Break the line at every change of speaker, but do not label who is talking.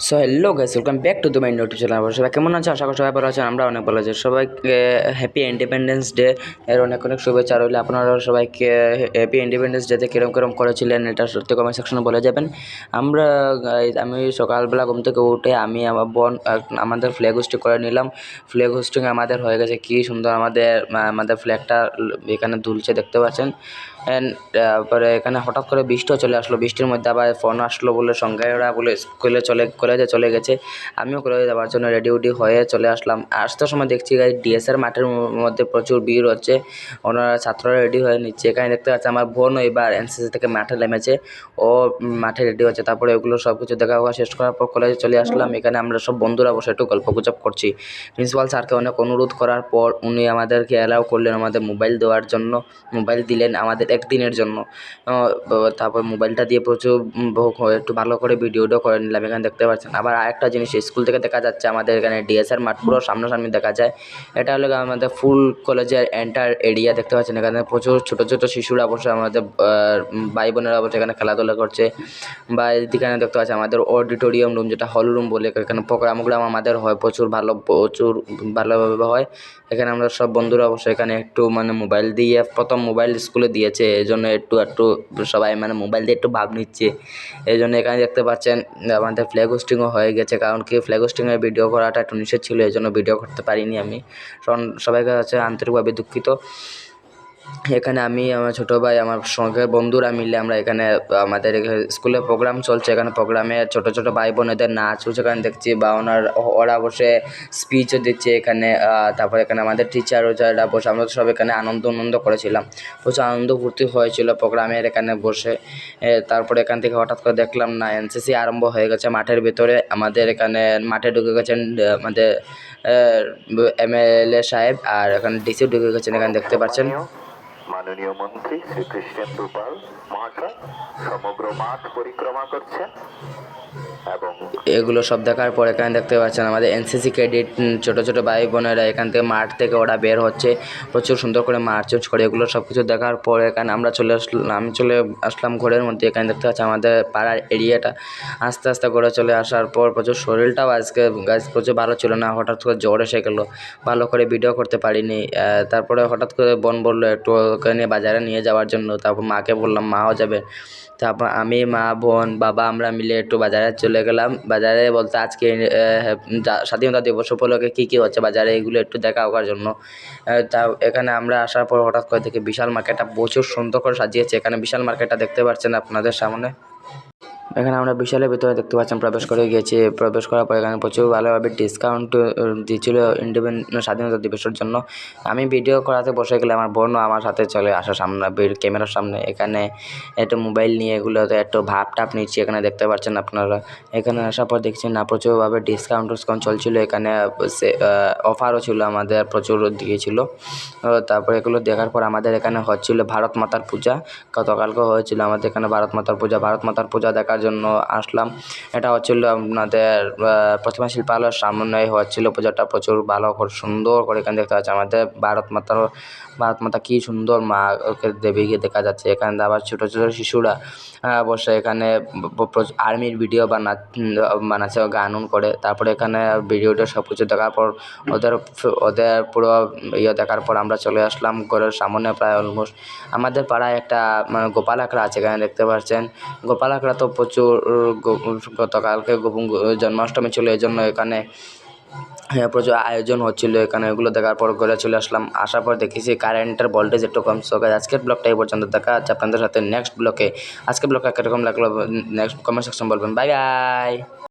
So hello guys, welcome back to my YouTube channel. সবাই কেমন আছে? আশা করি সবাই ভালো আছেন। আমরা অনেক ভালো আছি। সবাইকে হ্যাপি ইন্ডিপেন্ডেন্স ডে এর অনেক অনেক শুভেচ্ছা রইল। আপনারা সবাইকে হ্যাপি ইন্ডিপেন্ডেন্স ডেতে কিরম করেছিলেন এটা সত্যি কমেন্ট সেকশনে বলে যাবেন। আমি সকালবেলা ঘুম থেকে উঠে আমি আমার বোন আমাদের ফ্ল্যাগ হোস্টিং করে নিলাম। ফ্ল্যাগ হোস্টিং আমাদের হয়ে গেছে, কি সুন্দর আমাদের ফ্ল্যাগটা এখানে দুলছে দেখতে পাচ্ছেন। তারপরে এখানে হঠাৎ করে বৃষ্টিও চলে আসলো। বৃষ্টির মধ্যে আবার ফোন আসলো বলে সঙ্গে ওরা বলে কলেজে চলে গেছে। আমিও কলেজে যাওয়ার জন্য রেডি হয়ে চলে আসলাম। আসতে সময় দেখছি ডিএসের মাঠের মধ্যে প্রচুর ভিড় হচ্ছে। ওনারা ছাত্ররা রেডি হয়ে নিচ্ছে। এখানে দেখতে পাচ্ছি আমার বোনও এবার এনসিসি থেকে মাঠে নেমেছে। ও মাঠে রেডি হচ্ছে। তারপরে ওগুলো সব কিছু দেখা শেষ করার পর কলেজে চলে আসলাম। এখানে আমরা সব বন্ধুরা বসে একটু গল্পগুজব করছি। প্রিন্সিপাল স্যারকে অনেক অনুরোধ করার পর উনি আমাদেরকে অ্যালাউ করলেন আমাদের মোবাইল দেওয়ার জন্য। মোবাইল দিলেন আমাদের একদিনের জন্য। তারপর মোবাইলটা দিয়ে প্রচুর একটু ভালো করে ভিডিও করে নিলাম। এখানে দেখতে পাচ্ছেন। আবার আরেকটা জিনিস স্কুল থেকে দেখা যাচ্ছে, আমাদের এখানে ডিএসআর মাঠ পুরো সামনাসামনি দেখা যায়। এটা হলো আমাদের ফুল কলেজের এন্টার এরিয়া দেখতে পাচ্ছেন। এখানে প্রচুর ছোট ছোট শিশুরা বসে আমাদের ভাই বোনেরা বসে এখানে খেলাধুলা করছে। বা এখানে দেখতে পাচ্ছি আমাদের অডিটোরিয়াম রুম, যেটা হল রুম বলে, এখানে প্রোগ্রামগুলো আমাদের হয় প্রচুর ভালোভাবে হয়। এখানে আমরা সব বন্ধুরা বসে এখানে একটু মোবাইল দিয়ে, প্রথম মোবাইল স্কুলে দিয়েছে এই জন্য একটু সবাই মোবাইল দিয়ে একটু ভাব নিচ্ছে। এই জন্য এখানে দেখতে পাচ্ছেন আমাদের ফ্ল্যাগ হোস্টিংও হয়ে গেছে। কারণ কি, ফ্ল্যাগ হোস্টিংয়ের ভিডিও করাটা একটু নিষেধ ছিল, এই জন্য ভিডিও করতে পারিনি আমি। সবাইকে কাছে আন্তরিকভাবে দুঃখিত। এখানে আমি, আমার ছোটো ভাই, আমার সঙ্গে বন্ধুরা মিলে আমরা এখানে আমাদের স্কুলে প্রোগ্রাম চলছে। এখানে প্রোগ্রামে ছোটো ছোটো ভাই বোনেদের নাচ সেখানে দেখছি, বা ওরা বসে স্পিচও দিচ্ছে এখানে। তারপরে এখানে আমাদের টিচারও যারা বসে, আমরা সব এখানে আনন্দ করেছিলাম। প্রচুর আনন্দ ফুর্তি হয়েছিল প্রোগ্রামের এখানে বসে। তারপরে এখান থেকে হঠাৎ করে দেখলাম না, এনসিসি আরম্ভ হয়ে গেছে মাঠের ভিতরে। আমাদের এখানে মাঠে ঢুকে গেছেন আমাদের এমএলএ সাহেব, আর এখানে ডিসিও ঢুকে গেছেন। এখানে দেখতে পাচ্ছেন
মাননীয় মন্ত্রী শ্রী কৃষ্ণেন্দু পাল মহাশয় সমগ্র মাঠ পরিক্রমা করছেন। এবং
এগুলো সব দেখার পর এখানে দেখতে পাচ্ছেন আমাদের এনসিসি ক্যাডেট ছোটো ছোটো ভাই বোনেরা এখান থেকে মাঠ থেকে ওরা বের হচ্ছে, প্রচুর সুন্দর করে মার্চ করে। এগুলো সব কিছু দেখার পর এখানে আমি চলে আসলাম ঘরের মধ্যে। এখানে দেখতে পাচ্ছি আমাদের পাড়ার এরিয়াটা আস্তে আস্তে ঘরে চলে আসার পর প্রচুর শরীরটাও আজকে প্রচুর ভালো ছিল না। হঠাৎ করে জ্বর এসে গেলো, ভালো করে ভিডিও করতে পারিনি। তারপরে হঠাৎ করে বোন বললো একটু ওকে নিয়ে বাজারে নিয়ে যাওয়ার জন্য। তারপর মাকে বললাম, মাও যাবে। তারপর আমি, মা, বোন, বাবা আমরা মিলে একটু বাজারে চলে গেলাম। বাজারে বলতে আজকে স্বাধীনতা দিবস উপলক্ষে কী হচ্ছে বাজারে, এগুলো একটু দেখা করার জন্য। তা এখানে আমরা আসার পর হঠাৎ করে দেখি বিশাল মার্কেটটা প্রচুর সুন্দর করে সাজিয়েছে। এখানে বিশাল মার্কেটটা দেখতে পাচ্ছেন আপনাদের সামনে। এখানে আমরা বিশালের ভিতরে দেখতে পাচ্ছেন প্রবেশ করে গিয়েছি। প্রবেশ করার পর এখানে প্রচুর ভালোভাবে ডিসকাউন্ট দিয়েছিল স্বাধীনতা দিবসের জন্য। আমি ভিডিও করাতে বসে গেলে আমার বোনও আমার সাথে চলে আসা সামনে ক্যামেরার সামনে। এখানে একটু মোবাইল নিয়ে এগুলোতে একটু ভাব নিচ্ছি। এখানে দেখতে পাচ্ছেন আপনারা। এখানে আসার পর দেখছি না প্রচুরভাবে ডিসকাউন্ট চলছিল। এখানে অফারও ছিল, আমাদের প্রচুর দিয়েছিল। তারপরে এগুলো দেখার পর আমাদের এখানে হচ্ছিল ভারত মাতার পূজা। গতকালকে হয়েছিল আমাদের এখানে ভারত মাতার পূজা দেখার জন্য আসলাম। এটা হচ্ছিল আপনাদের প্রতিমা শিল্পালয়ের সামনে হচ্ছিল পূজাটা। প্রচুর ভালো করে সুন্দর করে এখানে দেখতে পাচ্ছি আমাদের ভারত মাতা কি সুন্দর মা দেবীকে দেখা যাচ্ছে। এখানে আবার ছোটো ছোটো শিশুরা বসে এখানে আর্মির ভিডিও বানাচ্ছে গান করে। তারপরে এখানে ভিডিওটা সব কিছু দেখার পর ওদের পুরো দেখার পর আমরা চলে আসলাম ঘরের সামনে। প্রায় অলমোস্ট আমাদের পাড়ায় একটা গোপাল আখড়া আছে। এখানে দেখতে পাচ্ছেন গোপাল আখড়া তো প্রচুর গতকালকে জন্মাষ্টমী ছিল, এই জন্য এখানে প্রচুর আয়োজন হচ্ছিল। এখানে এগুলো দেখার পর ঘরে চলে আসলাম। আসার পর দেখেছি কারেন্টের ভোল্টেজ একটু কম। সো গাইস, আজকের ব্লগটা এই পর্যন্ত। দেখা যাচ্ছে আপনাদের সাথে নেক্সট ব্লগে। আজকের ব্লগটা কীরকম লাগলো নেক্সট কমেন্ট সেকশন বলবেন। Bye bye.